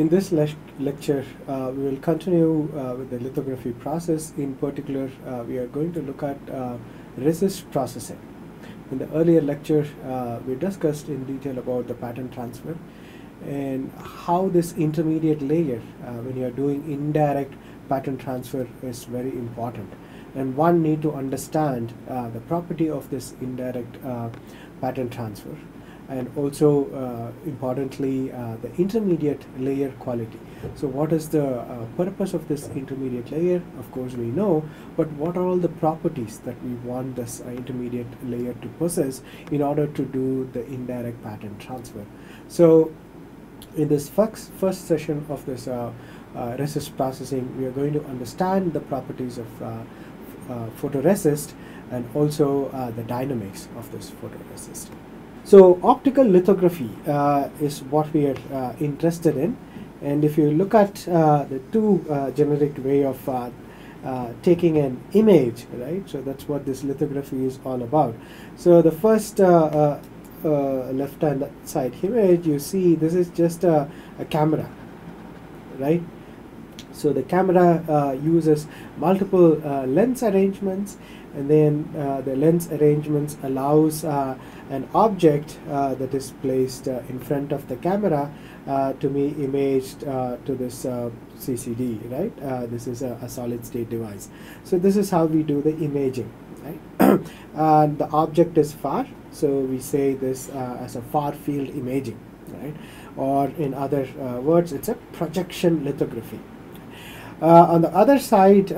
In this lecture, we will continue with the lithography process. In particular, we are going to look at resist processing. In the earlier lecture, we discussed in detail about the pattern transfer and how this intermediate layer, when you are doing indirect pattern transfer, is very important. And one need to understand the property of this indirect pattern transfer, and also importantly the intermediate layer quality. So what is the purpose of this intermediate layer? Of course we know, but what are all the properties that we want this intermediate layer to possess in order to do the indirect pattern transfer? So in this first session of this resist processing, we are going to understand the properties of photoresist and also the dynamics of this photoresist. So optical lithography is what we are interested in, and if you look at the two generic way of taking an image, right? So that's what this lithography is all about. So the first left hand side image, you see this is just a camera, right? So the camera uses multiple lens arrangements, and then the lens arrangements allows an object that is placed in front of the camera to be imaged to this CCD, right? This is a solid state device. So this is how we do the imaging, right? And the object is far, so we say this as a far field imaging, right? Or in other words, it's a projection lithography. On the other side,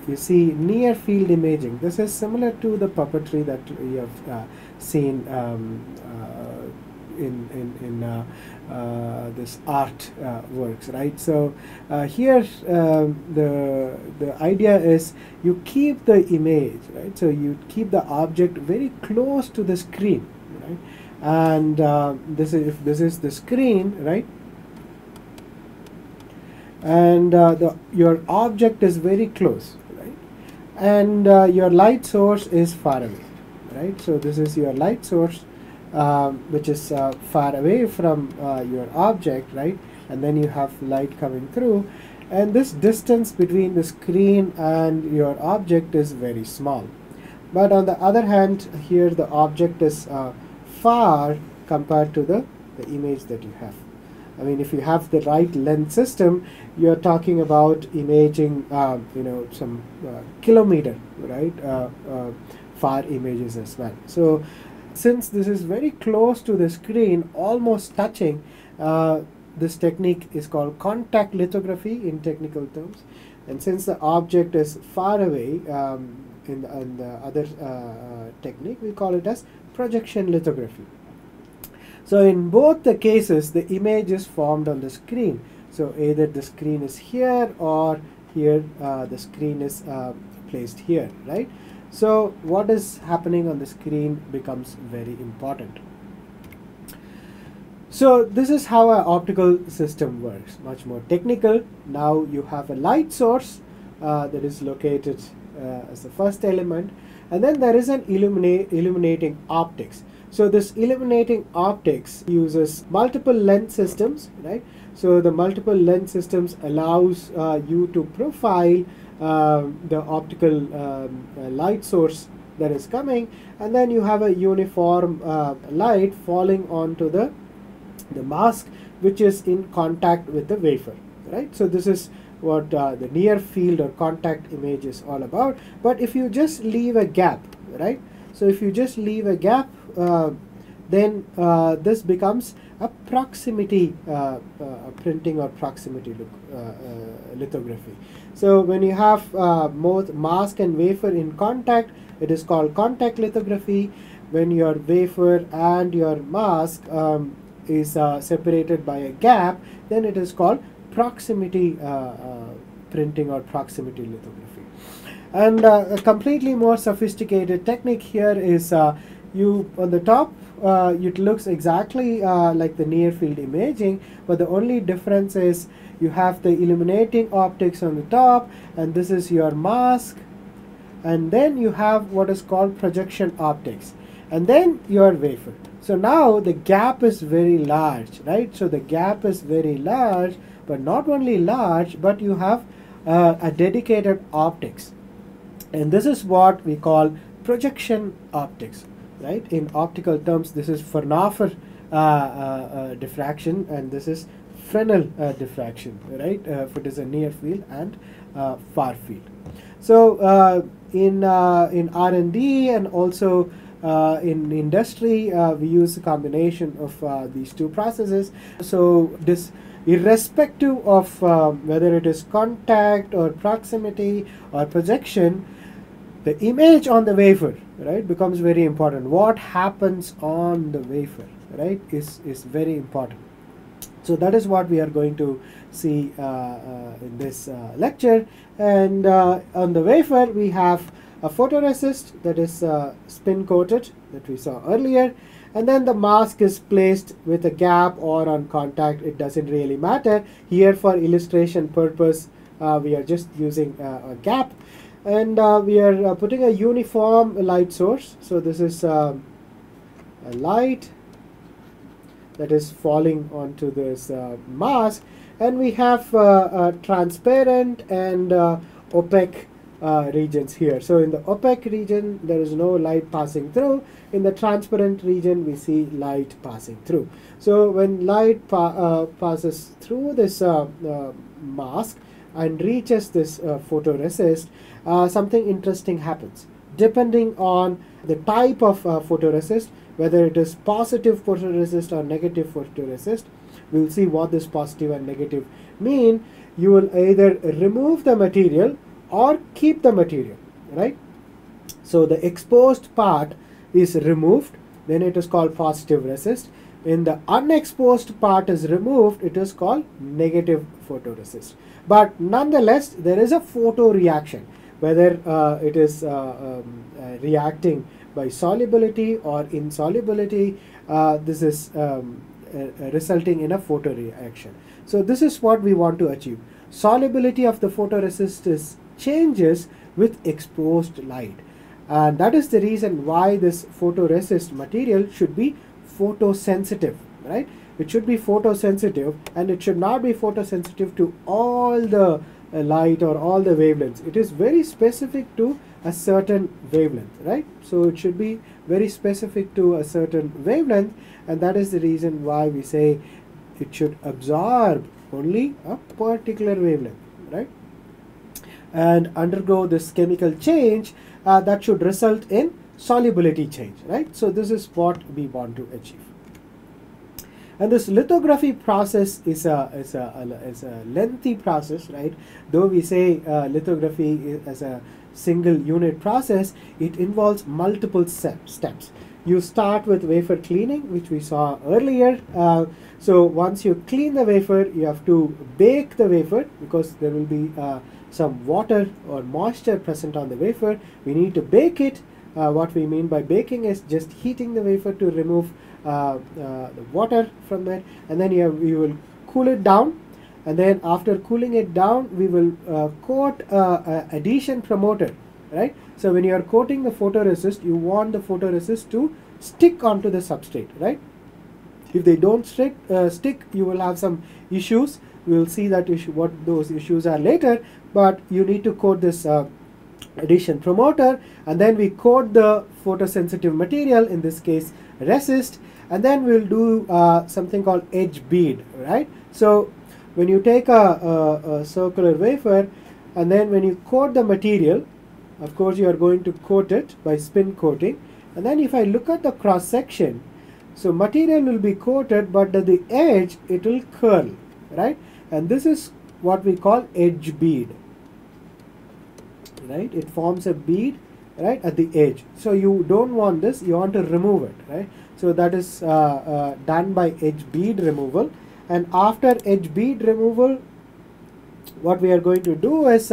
you see near field imaging. This is similar to the puppetry that we have seen in this art works, right? So here the idea is you keep the image, right? So you keep the object very close to the screen, right? And if this is the screen, right? And your object is very close, right? And your light source is far away, right? So this is your light source, which is far away from your object, right? And then you have light coming through, and this distance between the screen and your object is very small. But on the other hand, here the object is far compared to the image that you have. I mean, if you have the right lens system, you're talking about imaging, some kilometer, right? Far images as well. So since this is very close to the screen, almost touching, this technique is called contact lithography in technical terms. And since the object is far away, in the other technique, we call it as projection lithography. So in both the cases, the image is formed on the screen. So either the screen is here, or here the screen is placed here, right? So what is happening on the screen becomes very important. So this is how an optical system works, much more technical. Now you have a light source that is located as the first element, and then there is an illuminating optics. So this illuminating optics uses multiple lens systems, right? So the multiple lens systems allows you to profile the optical light source that is coming, and then you have a uniform light falling onto the mask, which is in contact with the wafer, right? So this is what the near field or contact image is all about. But if you just leave a gap, right? So if you just leave a gap, then this becomes a proximity printing or proximity lithography. So when you have both mask and wafer in contact, it is called contact lithography. When your wafer and your mask is separated by a gap, then it is called proximity printing or proximity lithography. And a completely more sophisticated technique here is you on the top, it looks exactly like the near field imaging, but the only difference is you have the illuminating optics on the top, and this is your mask, and then you have what is called projection optics, and then your wafer. So now the gap is very large, right? So the gap is very large, but not only large, but you have a dedicated optics. And this is what we call projection optics, right? In optical terms, this is Fraunhofer diffraction, and this is Fresnel diffraction, right? If it is a near field and far field. So in R&D and also in industry, we use a combination of these two processes. So this, irrespective of whether it is contact or proximity or projection, the image on the wafer, right, becomes very important. What happens on the wafer, right, is very important. So that is what we are going to see in this lecture. And on the wafer, we have a photoresist that is spin coated that we saw earlier, and then the mask is placed with a gap or on contact. It doesn't really matter. Here for illustration purpose, we are just using a gap, and we are putting a uniform light source. So this is a light that is falling onto this mask, and we have transparent and opaque regions here. So in the opaque region, there is no light passing through. In the transparent region, we see light passing through. So when light passes through this mask and reaches this photoresist, something interesting happens. Depending on the type of photoresist, whether it is positive photoresist or negative photoresist, we will see what this positive and negative mean. You will either remove the material or keep the material, right? So the exposed part is removed, then it is called positive resist. When the unexposed part is removed, it is called negative photoresist. But nonetheless, there is a photoreaction, whether it is reacting by solubility or insolubility. This is resulting in a photoreaction. So this is what we want to achieve. Solubility of the photoresist changes with exposed light, and that is the reason why this photoresist material should be photosensitive, right? It should be photosensitive, and it should not be photosensitive to all the light or all the wavelengths. It is very specific to a certain wavelength, right? So it should be very specific to a certain wavelength, and that is the reason why we say it should absorb only a particular wavelength, right, and undergo this chemical change that should result in solubility change, right? So this is what we want to achieve. And this lithography process is a lengthy process, right? Though we say lithography as a single unit process, it involves multiple steps. You start with wafer cleaning, which we saw earlier. So once you clean the wafer, you have to bake the wafer, because there will be some water or moisture present on the wafer. We need to bake it. What we mean by baking is just heating the wafer to remove the water from it, and then you will cool it down, and then after cooling it down, we will coat adhesion promoter, right? So when you are coating the photoresist, you want the photoresist to stick onto the substrate, right? If they don't stick, you will have some issues. We will see that what those issues are later, but you need to coat this adhesion promoter, and then we coat the photosensitive material, in this case resist, and then we'll do something called edge bead, right? So when you take a circular wafer, and then when you coat the material, of course you are going to coat it by spin coating, and then if I look at the cross section, so material will be coated, but at the edge it will curl, right? And this is what we call edge bead, right? It forms a bead right at the edge. So you don't want this, you want to remove it, right? So that is done by edge bead removal. And after edge bead removal, what we are going to do is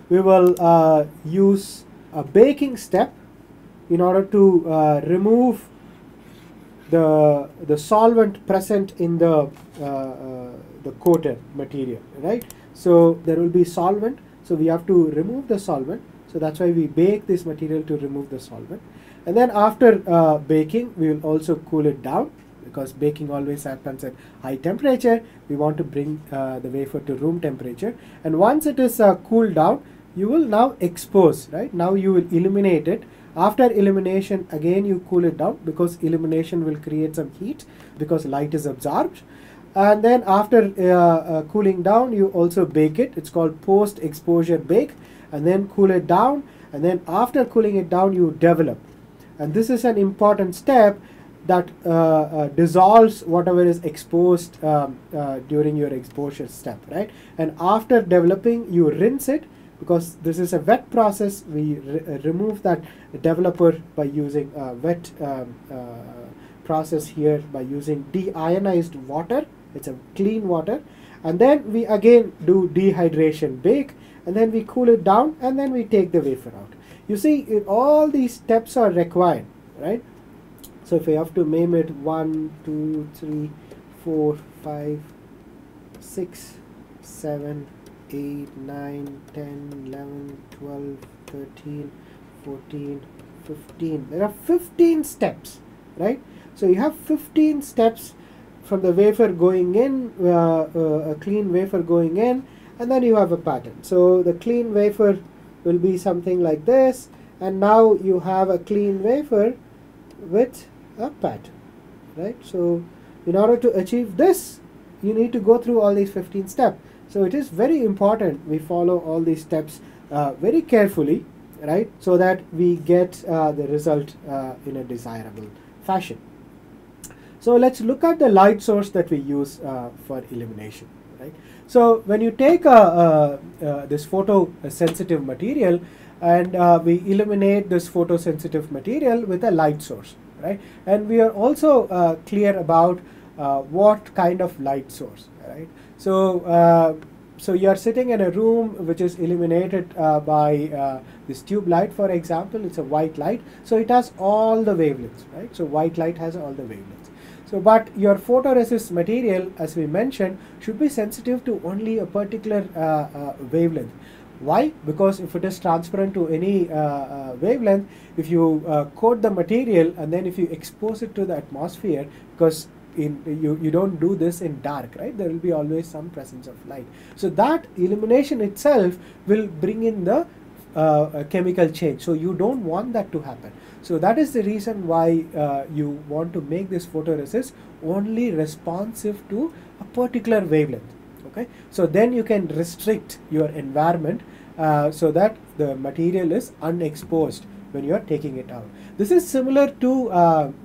we will use a baking step in order to remove the solvent present in the coated material, right? So there will be solvent, so we have to remove the solvent. So that's why we bake this material to remove the solvent. And then after baking, we will also cool it down, because baking always happens at high temperature. We want to bring the wafer to room temperature. And once it is cooled down, you will now expose, right? Now you will illuminate it. After illumination, again you cool it down, because illumination will create some heat because light is absorbed. And then after cooling down, you also bake it. It's called post-exposure bake. And then cool it down. And then after cooling it down, you develop. And this is an important step that dissolves whatever is exposed during your exposure step, right? And after developing, you rinse it, because this is a wet process. We remove that developer by using a wet process here, by using deionized water. It's a clean water. And then we again do dehydration bake, and then we cool it down, and then we take the wafer out. You see, all these steps are required, right? So if we have to name it 1, 2, 3, 4, 5, 6, 7, 8, 9, 10, 11, 12, 13, 14, 15. There are 15 steps, right? So you have 15 steps from the wafer going in, a clean wafer going in, and then you have a pattern. So the clean wafer will be something like this, and now you have a clean wafer with a pattern, right? So in order to achieve this, you need to go through all these 15 steps. So it is very important we follow all these steps very carefully, right? So that we get the result in a desirable fashion. So let's look at the light source that we use for illumination, right? So when you take this photosensitive material, and we illuminate this photosensitive material with a light source, right? And we are also clear about what kind of light source, right? So so you are sitting in a room which is illuminated by this tube light, for example. It's a white light, so it has all the wavelengths, right? So white light has all the wavelengths. So but your photoresist material, as we mentioned, should be sensitive to only a particular wavelength. Why? Because if it is transparent to any wavelength, if you coat the material and then if you expose it to the atmosphere, because you don't do this in dark, right? There will be always some presence of light. So that illumination itself will bring in the chemical change. So you don't want that to happen. So that is the reason why you want to make this photoresist only responsive to a particular wavelength. Okay, so then you can restrict your environment so that the material is unexposed when you are taking it out. This is similar to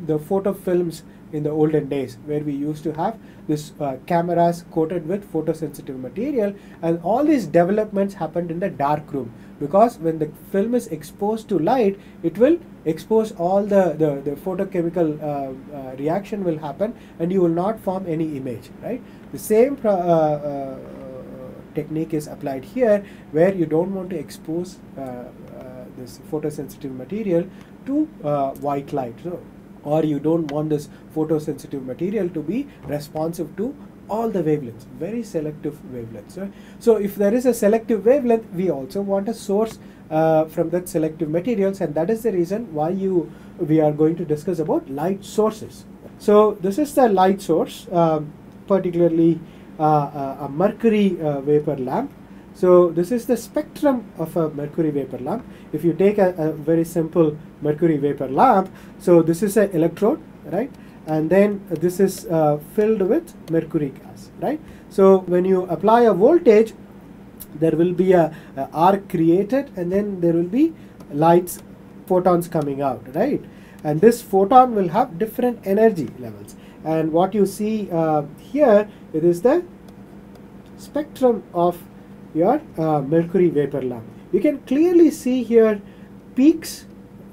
the photo films in the olden days, where we used to have this cameras coated with photosensitive material, and all these developments happened in the dark room, because when the film is exposed to light, it will expose all the photochemical reaction will happen, and you will not form any image, right? The same technique is applied here, where you don't want to expose this photosensitive material to white light, or you don't want this photosensitive material to be responsive to all the wavelengths, very selective wavelengths. Right? So if there is a selective wavelength, we also want a source from that selective materials, and that is the reason why we are going to discuss about light sources. So this is the light source, particularly a mercury vapor lamp. So this is the spectrum of a mercury vapor lamp. If you take a very simple mercury vapor lamp, so this is an electrode, right? And then this is filled with mercury gas, right? So when you apply a voltage, there will be a arc created, and then there will be lights, photons coming out, right? And this photon will have different energy levels. And what you see here, it is the spectrum of your mercury vapor lamp. You can clearly see here peaks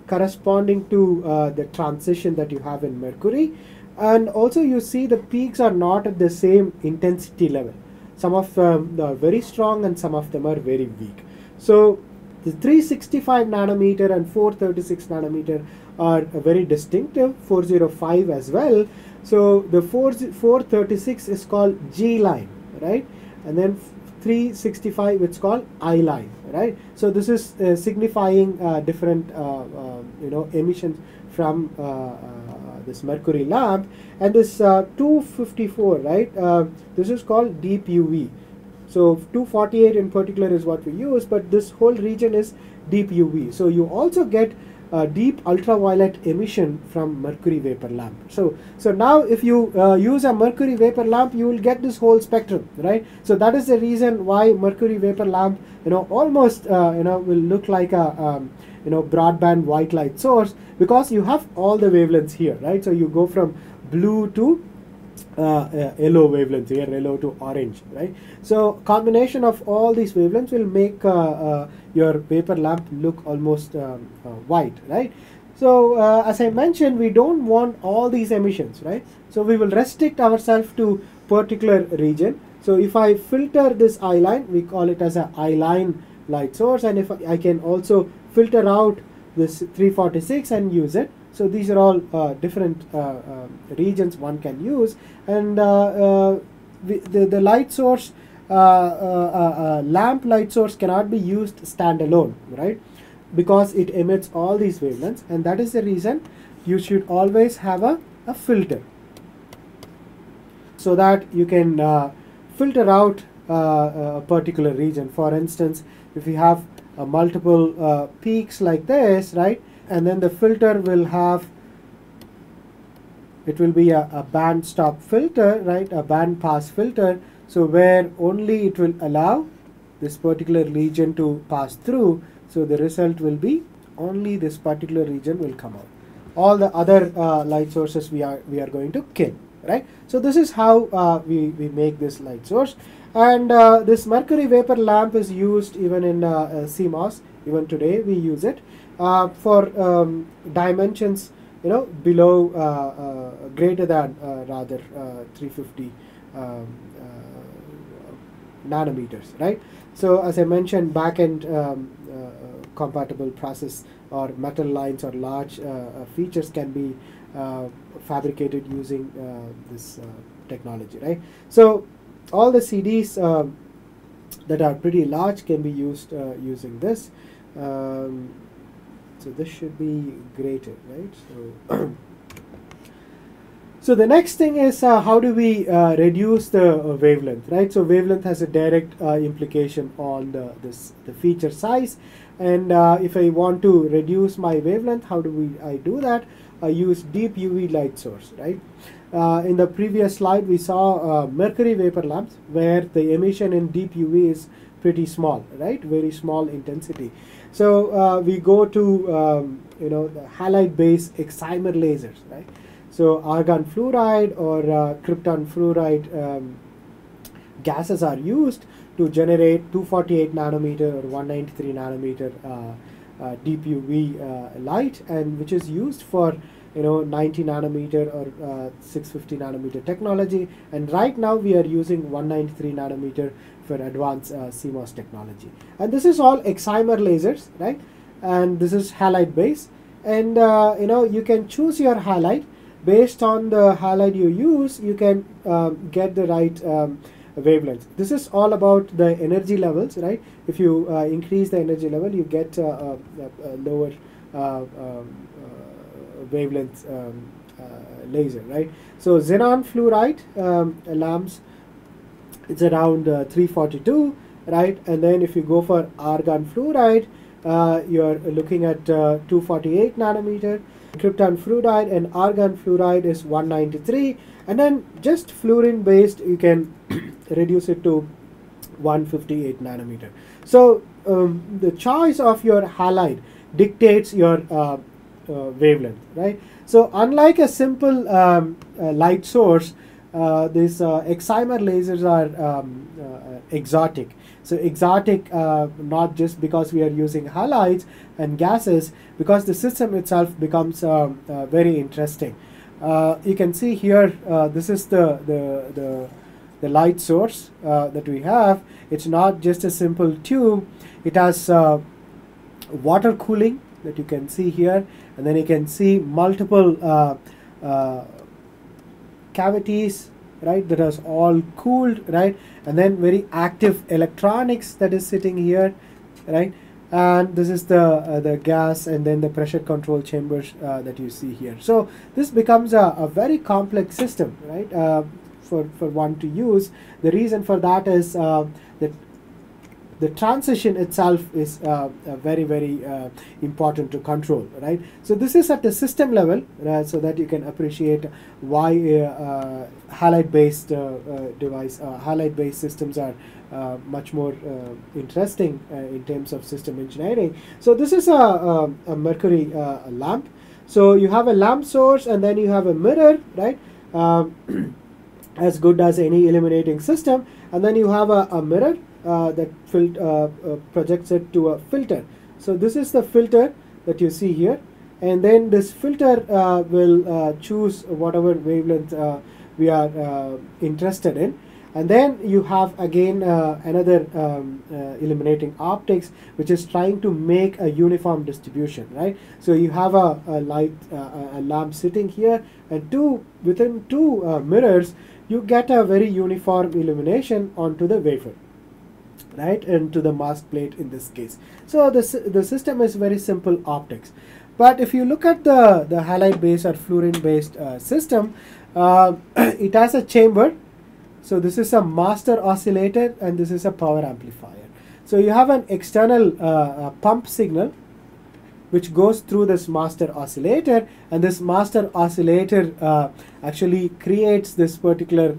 corresponding to the transition that you have in mercury, and also you see the peaks are not at the same intensity level. Some of them are very strong and some of them are very weak. So the 365 nanometer and 436 nanometer are very distinctive, 405 as well. So the 436 is called G line, right? And then 365, it's called I line, right? So this is signifying different emissions from this mercury lamp. And this 254, right, this is called deep UV. So 248 in particular is what we use, but this whole region is deep UV. So you also get deep ultraviolet emission from mercury vapor lamp. So now if you use a mercury vapor lamp, you will get this whole spectrum, right? So that is the reason why mercury vapor lamp, almost will look like a broadband white light source, because you have all the wavelengths here, right? So you go from blue to yellow wavelengths here, yellow to orange, right? So combination of all these wavelengths will make your vapor lamp look almost white, right? So as I mentioned, we don't want all these emissions, right? So we will restrict ourselves to particular region. So if I filter this I line, we call it as a I line light source, and if I can also filter out this 346 and use it. So these are all different regions one can use, and the light source, lamp light source cannot be used standalone, right? Because it emits all these wavelengths, and that is the reason you should always have a filter, so that you can filter out a particular region. For instance, if you have multiple peaks like this, right? And then the filter will have, it will be a band stop filter, right? A band pass filter. So where only it will allow this particular region to pass through. So the result will be only this particular region will come out. All the other light sources we are going to kill, right? So this is how we make this light source. And this mercury vapor lamp is used even in CMOS. Even today we use it for dimensions, below greater than rather 350 nanometers, right? So as I mentioned, back-end compatible process or metal lines or large features can be fabricated using this technology, right? So all the CDs that are pretty large can be used using this. So this should be greater, right? So so the next thing is how do we reduce the wavelength, right? So wavelength has a direct implication on the feature size, and if I want to reduce my wavelength, how do I do that? I use deep UV light source, right? In the previous slide we saw mercury vapor lamps where the emission in deep UV is pretty small, right? Very small intensity. So we go to the halide based excimer lasers, right? So argon fluoride or krypton fluoride gases are used to generate 248 nanometer or 193 nanometer deep UV light, and which is used for 90 nanometer or 650 nanometer technology. And right now we are using 193 nanometer for advanced CMOS technology. And this is all excimer lasers, right? And this is halide base, and you can choose your halide. Based on the halide you use, you can get the right wavelength. This is all about the energy levels, right? If you increase the energy level, you get a lower wavelength laser, right? So xenon fluoride lamps, it's around 342, right? And then if you go for argon fluoride, you're looking at 248 nanometer. Krypton fluoride and argon fluoride is 193, and then just fluorine based you can reduce it to 158 nanometer. So the choice of your halide dictates your wavelength, right? So unlike a simple light source, these excimer lasers are exotic. So exotic not just because we are using halides and gases, because the system itself becomes very interesting. You can see here, this is the light source that we have. It's not just a simple tube. It has water cooling that you can see here, and then you can see multiple cavities right, that is all cooled, right, and then very active electronics that is sitting here, right, and this is the gas and then the pressure control chambers that you see here. So this becomes a very complex system, right, for one to use. The reason for that is that the transition itself is very important to control, right? So this is at the system level, so that you can appreciate why halide-based device, halide-based systems are much more interesting in terms of system engineering. So this is a mercury lamp. So you have a lamp source and then you have a mirror, right? As good as any illuminating system, and then you have a mirror that projects it to a filter. So this is the filter that you see here, and then this filter will choose whatever wavelength we are interested in, and then you have again another illuminating optics which is trying to make a uniform distribution, right? So you have a light a lamp sitting here, and within two mirrors you get a very uniform illumination onto the wafer, right, and to the mask plate in this case. So the system is very simple optics. But if you look at the halide based or fluorine based system, it has a chamber. So this is a master oscillator and this is a power amplifier. So you have an external pump signal which goes through this master oscillator, and this master oscillator actually creates this particular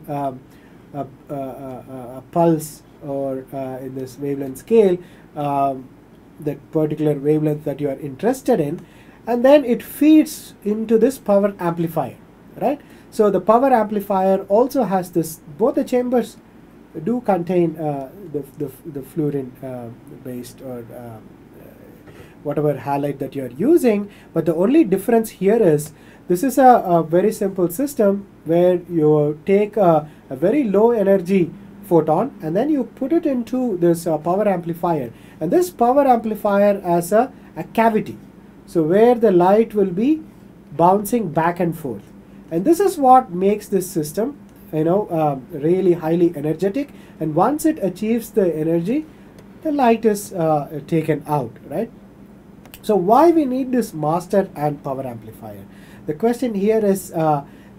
pulse, or in this wavelength scale, that particular wavelength that you are interested in, and then it feeds into this power amplifier, right? So the power amplifier also has this, both the chambers do contain the fluorine based or whatever halide that you are using, but the only difference here is this is a very simple system where you take a very low energy photon and then you put it into this power amplifier, and this power amplifier has a cavity, so where the light will be bouncing back and forth, and this is what makes this system really highly energetic, and once it achieves the energy, the light is taken out, right? So why we need this master and power amplifier? The question here is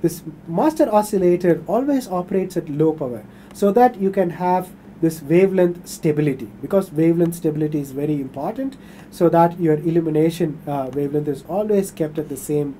this master oscillator always operates at low power so that you can have this wavelength stability, because wavelength stability is very important, so that your illumination wavelength is always kept at the same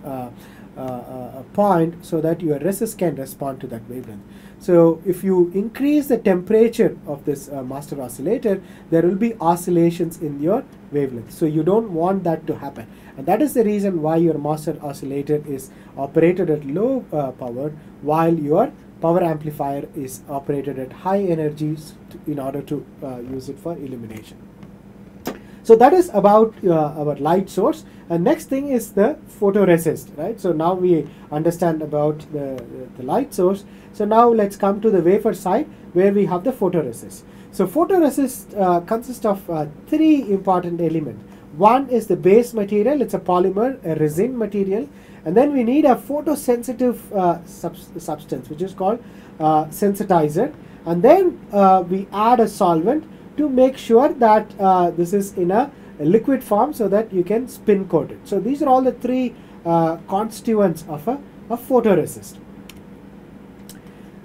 point, so that your resist can respond to that wavelength. So if you increase the temperature of this master oscillator, there will be oscillations in your wavelength. So you don't want that to happen, and that is the reason why your master oscillator is operated at low power, while your power amplifier is operated at high energies in order to use it for illumination. So that is about our light source. And next thing is the photoresist, right? So now we understand about the light source. So now let's come to the wafer side where we have the photoresist. So photoresist consists of three important elements. One is the base material, it's a polymer, a resin material, and then we need a photosensitive substance which is called sensitizer, and then we add a solvent to make sure that this is in a liquid form so that you can spin coat it. So these are all the three constituents of a photoresist.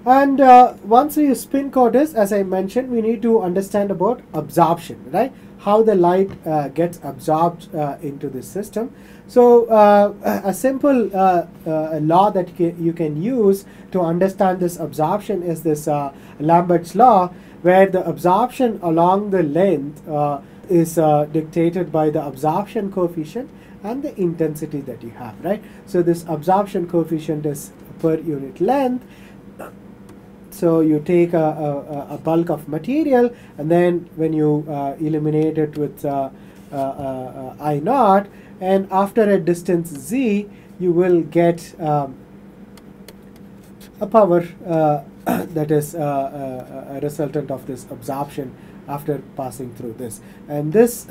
And once we spin coat this, as I mentioned, we need to understand about absorption, right? How the light gets absorbed into this system. So a simple law that you can use to understand this absorption is this Lambert's law, where the absorption along the length is dictated by the absorption coefficient and the intensity that you have, right? So this absorption coefficient is per unit length. So you take a bulk of material, and then when you illuminate it with I naught, and after a distance z, you will get a power that is a resultant of this absorption after passing through this. And this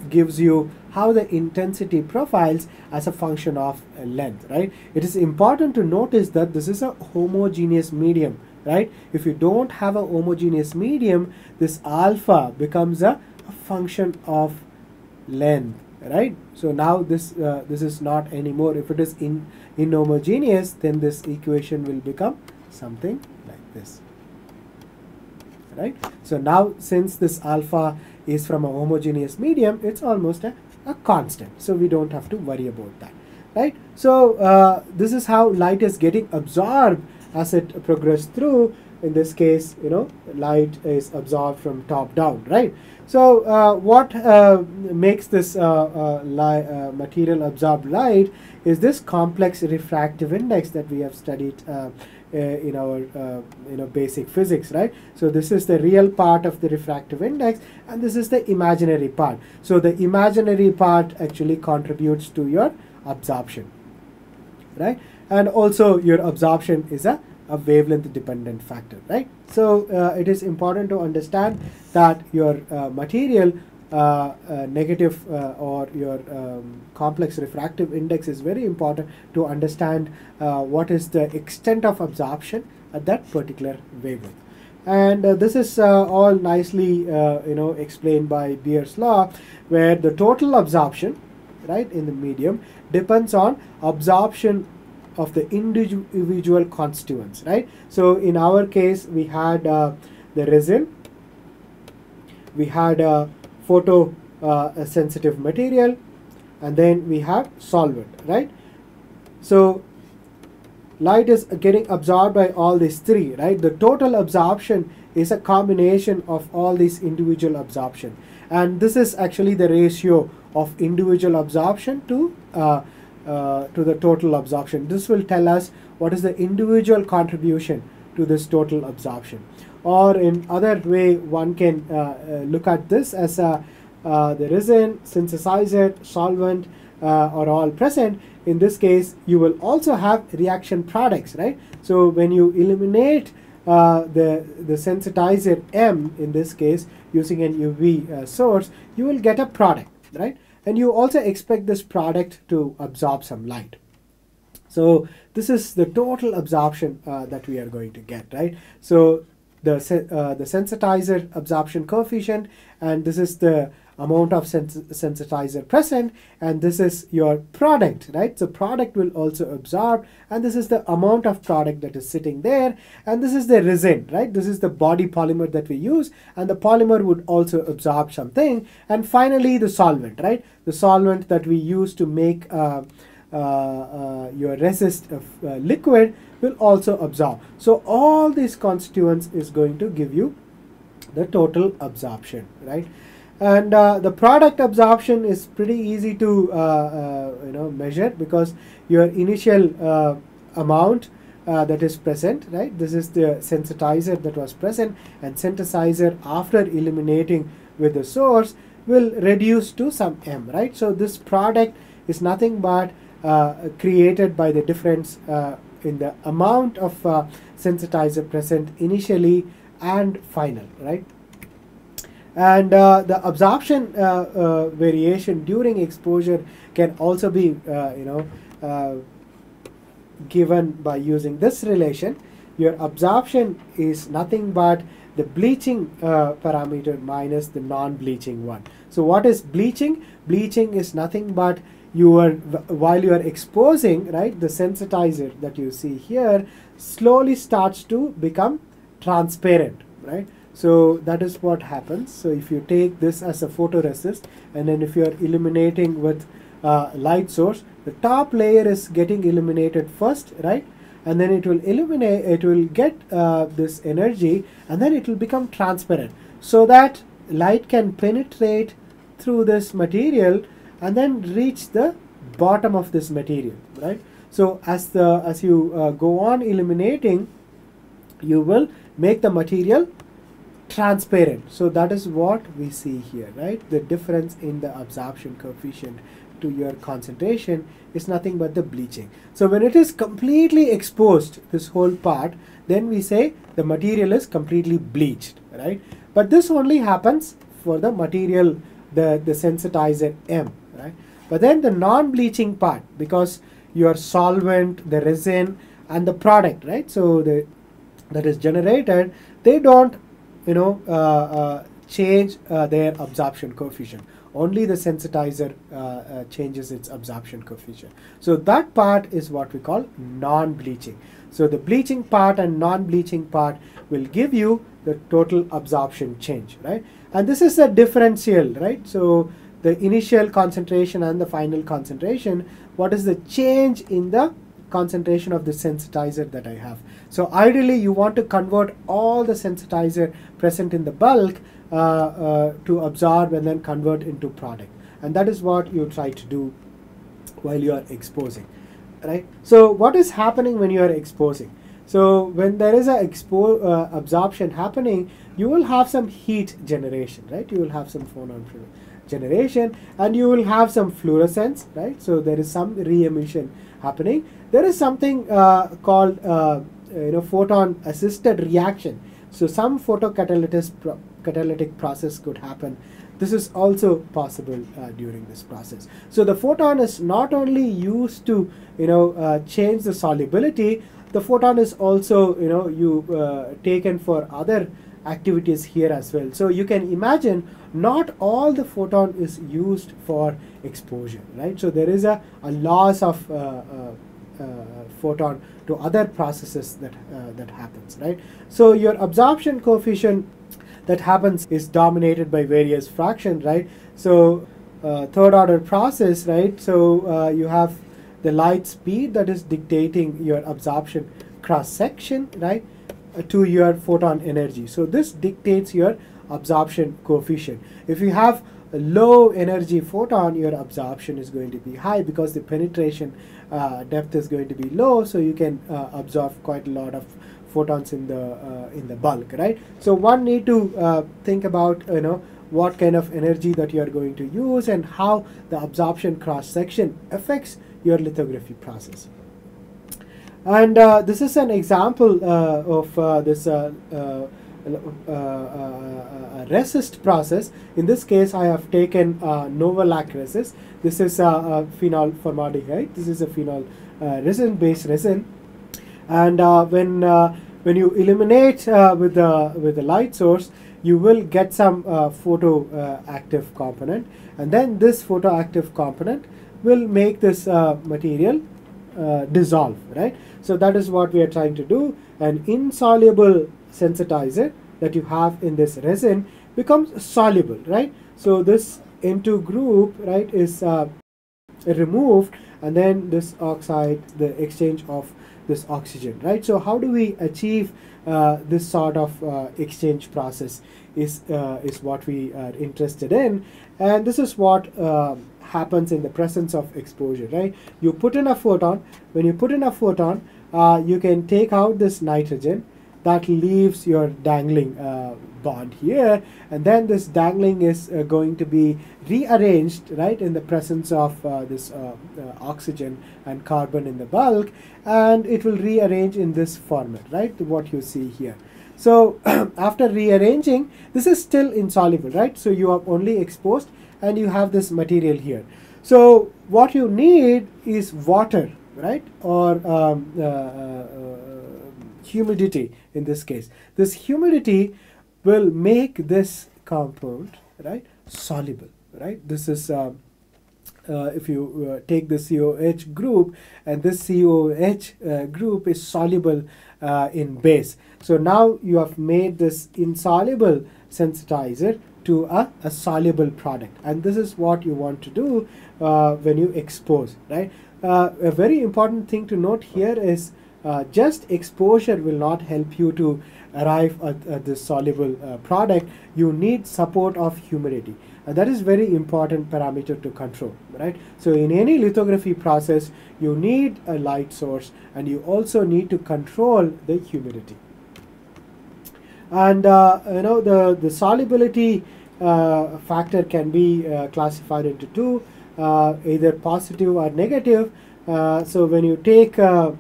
gives you how the intensity profiles as a function of length, right? It is important to notice that this is a homogeneous medium, right? If you don't have a homogeneous medium, this alpha becomes a function of length, right? So now this is not anymore. If it is inhomogeneous, then this equation will become something like this, right? So now since this alpha is from a homogeneous medium, it's almost a constant, so we don't have to worry about that, right? So this is how light is getting absorbed as it progresses through. In this case, you know, light is absorbed from top down, right? So what makes this material absorb light is this complex refractive index that we have studied in our basic physics, right? So this is the real part of the refractive index, and this is the imaginary part. So the imaginary part actually contributes to your absorption, right? And also your absorption is a wavelength dependent factor, right? So it is important to understand that your material negative or your complex refractive index is very important to understand what is the extent of absorption at that particular wavelength. And this is all nicely explained by Beer's law, where the total absorption, right, in the medium depends on absorption of the individual constituents, right? So in our case, we had the resin, we had a photo sensitive material, and then we have solvent, right? So light is getting absorbed by all these three, right? The total absorption is a combination of all these individual absorption, and this is actually the ratio of individual absorption to the total absorption. This will tell us what is the individual contribution to this total absorption. Or in other way, one can look at this as the resin, synthesizer, solvent are all present. In this case, you will also have reaction products, right? So when you eliminate the sensitizer M, in this case using an UV source, you will get a product, right? And you also expect this product to absorb some light. So this is the total absorption that we are going to get, right? So the sensitizer absorption coefficient, and this is the amount of sensitizer present, and this is your product, right? So product will also absorb, and this is the amount of product that is sitting there, and this is the resin, right? This is the body polymer that we use, and the polymer would also absorb something. And finally the solvent, right? The solvent that we use to make your resist liquid will also absorb. So all these constituents is going to give you the total absorption, right? And the product absorption is pretty easy to measure, because your initial amount that is present, right? This is the sensitizer that was present, and synthesizer after eliminating with the source will reduce to some M, right? So this product is nothing but created by the difference in the amount of sensitizer present initially and final, right? And the absorption variation during exposure can also be given by using this relation. Your absorption is nothing but the bleaching parameter minus the non-bleaching one. So what is bleaching? Bleaching is nothing but while you are exposing, right, the sensitizer that you see here slowly starts to become transparent, right? So that is what happens. So if you take this as a photoresist, and then if you are illuminating with light source, the top layer is getting illuminated first, right? And then it will illuminate, it will get this energy, and then it will become transparent, so that light can penetrate through this material and then reach the bottom of this material, right? So as you go on illuminating, you will make the material transparent. So that is what we see here, right? The difference in the absorption coefficient to your concentration is nothing but the bleaching. So when it is completely exposed, this whole part, then we say the material is completely bleached, right? But this only happens for the material the sensitizer M, right? But then the non-bleaching part, because your solvent, the resin, and the product, right? So that is generated, they don't, change their absorption coefficient. Only the sensitizer changes its absorption coefficient. So that part is what we call non-bleaching. So the bleaching part and non-bleaching part will give you the total absorption change, right? And this is a differential, right? So the initial concentration and the final concentration, what is the change in the concentration of the sensitizer that I have. So ideally you want to convert all the sensitizer present in the bulk to absorb and then convert into product, and that is what you try to do while you are exposing, right? So what is happening when you are exposing? So when there is a absorption happening, you will have some heat generation, right? You will have some photon generation, and you will have some fluorescence, right? So there is some re-emission happening. There is something called photon assisted reaction. So some photocatalytic process could happen. This is also possible during this process. So the photon is not only used to change the solubility. The photon is also taken for other activities here as well. So you can imagine not all the photon is used for exposure, right? So there is a loss of photon to other processes that happens, right? So your absorption coefficient that happens is dominated by various fractions, right? So third order process, right? So you have the light speed that is dictating your absorption cross section, right, to your photon energy. So this dictates your absorption coefficient. If you have a low energy photon, your absorption is going to be high because the penetration depth is going to be low, so you can absorb quite a lot of photons in the bulk, right? So one need to think about what kind of energy that you are going to use and how the absorption cross section affects your lithography process. And this is an example of this resist process. In this case, I have taken Novolac resist. This is a phenol formaldehyde. This is a phenol resin-based resin. And when you illuminate with the light source, you will get some photoactive component, and then this photoactive component will make this material dissolve, right? So that is what we are trying to do. An insoluble sensitizer that you have in this resin becomes soluble, right? So this N2 group, right, is removed, and then this oxide, the exchange of this oxygen, right? So how do we achieve this sort of exchange process is what we are interested in, and this is what happens in the presence of exposure, right? You put in a photon. When you put in a photon, you can take out this nitrogen that leaves your dangling bond here, and then this dangling is going to be rearranged, right, in the presence of this oxygen and carbon in the bulk, and it will rearrange in this format, right, what you see here. So after rearranging, this is still insoluble, right? So you are only exposed and you have this material here. So what you need is water, right, or humidity in this case. This humidity will make this compound, right, soluble, right? This is if you take the COH group, and this COH group is soluble in base. So now you have made this insoluble sensitizer to a soluble product, and this is what you want to do when you expose, right? A very important thing to note here is just exposure will not help you to arrive at this soluble product. You need support of humidity, and that is very important parameter to control, right? So in any lithography process, you need a light source, and you also need to control the humidity. And the solubility factor can be classified into two, either positive or negative. So when you take a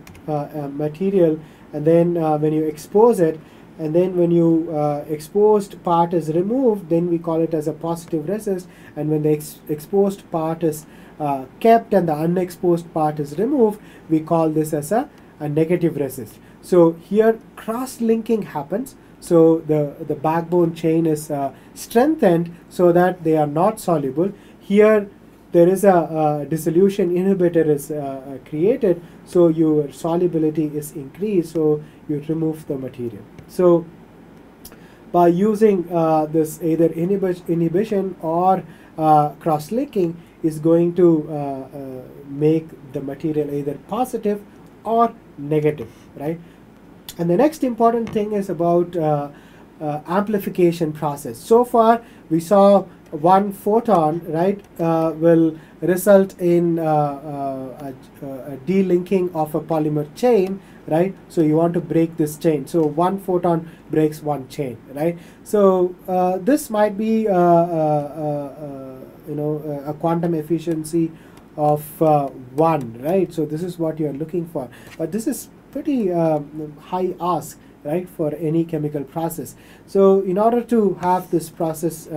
material and then when you expose it, and then when you exposed part is removed, then we call it as a positive resist, and when the exposed part is kept and the unexposed part is removed, we call this as a negative resist. So here cross-linking happens, so the backbone chain is strengthened so that they are not soluble. Here there is a dissolution inhibitor is created, so your solubility is increased, so you remove the material. So by using this either inhibition or cross-linking is going to make the material either positive or negative, right? And the next important thing is about amplification process. So far we saw one photon, right, will result in a delinking of a polymer chain, right? So you want to break this chain. So one photon breaks one chain, right? So this might be a quantum efficiency of 1, right? So this is what you are looking for, but this is pretty high ask, right, for any chemical process. So in order to have this process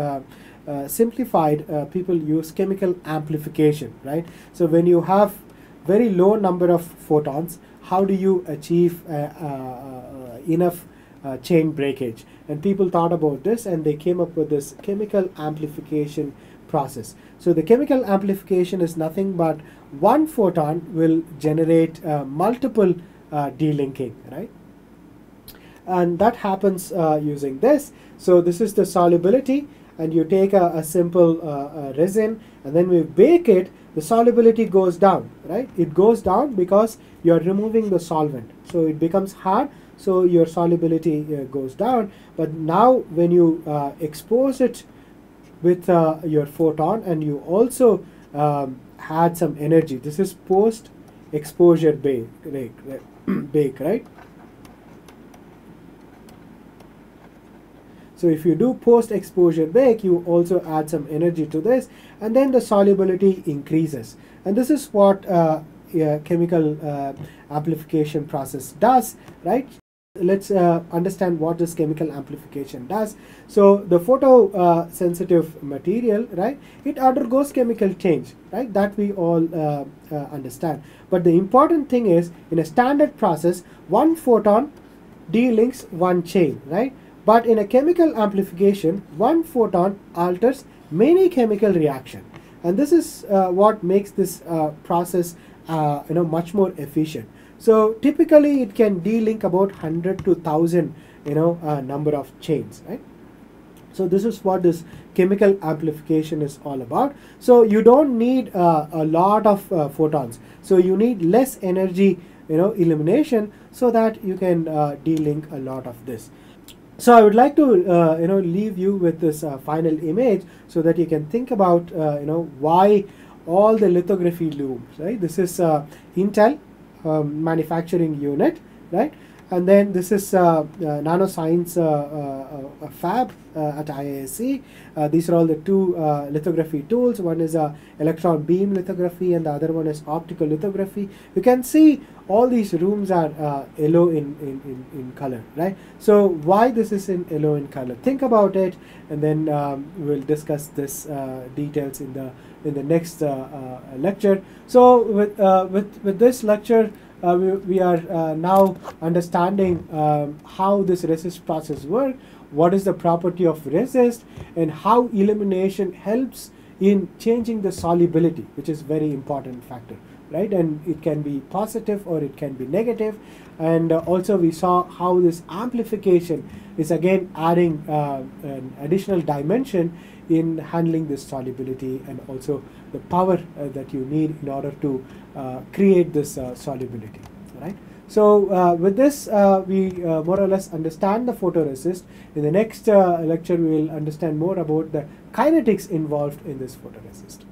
simplified, people use chemical amplification, right? So when you have very low number of photons, how do you achieve enough chain breakage? And people thought about this and they came up with this chemical amplification process. So the chemical amplification is nothing but one photon will generate multiple delinking, right? And that happens using this. So this is the solubility, and you take a simple resin and then we bake it, the solubility goes down, right? It goes down because you are removing the solvent, so it becomes hard, so your solubility goes down. But now when you expose it with your photon and you also had some energy, this is post exposure bake, right? So if you do post exposure bake, you also add some energy to this, and then the solubility increases. And this is what chemical amplification process does, right? Let's understand what this chemical amplification does. So the photosensitive material, right, it undergoes chemical change, right? That we all understand. But the important thing is, in a standard process, one photon delinks one chain, right? But in a chemical amplification, one photon alters many chemical reaction, and this is what makes this process much more efficient. So typically it can delink about 100 to 1000 number of chains, right? So this is what this chemical amplification is all about. So you don't need a lot of photons, so you need less energy elimination so that you can delink a lot of this. So I would like to leave you with this final image so that you can think about why all the lithography looms, right? This is Intel manufacturing unit, right? And then this is nanoscience fab at IISc. These are all the two lithography tools. One is electron beam lithography and the other one is optical lithography. You can see all these rooms are yellow in color, right? So why this is in yellow in color? Think about it, and then we'll discuss this details in the next lecture. So with this lecture, we are now understanding how this resist process works, what is the property of resist, and how elimination helps in changing the solubility, which is very important factor, right? And it can be positive or it can be negative. And also we saw how this amplification is again adding an additional dimension in handling this solubility and also the power that you need in order to create this solubility, right? So with this we more or less understand the photoresist. In the next lecture we will understand more about the kinetics involved in this photoresist.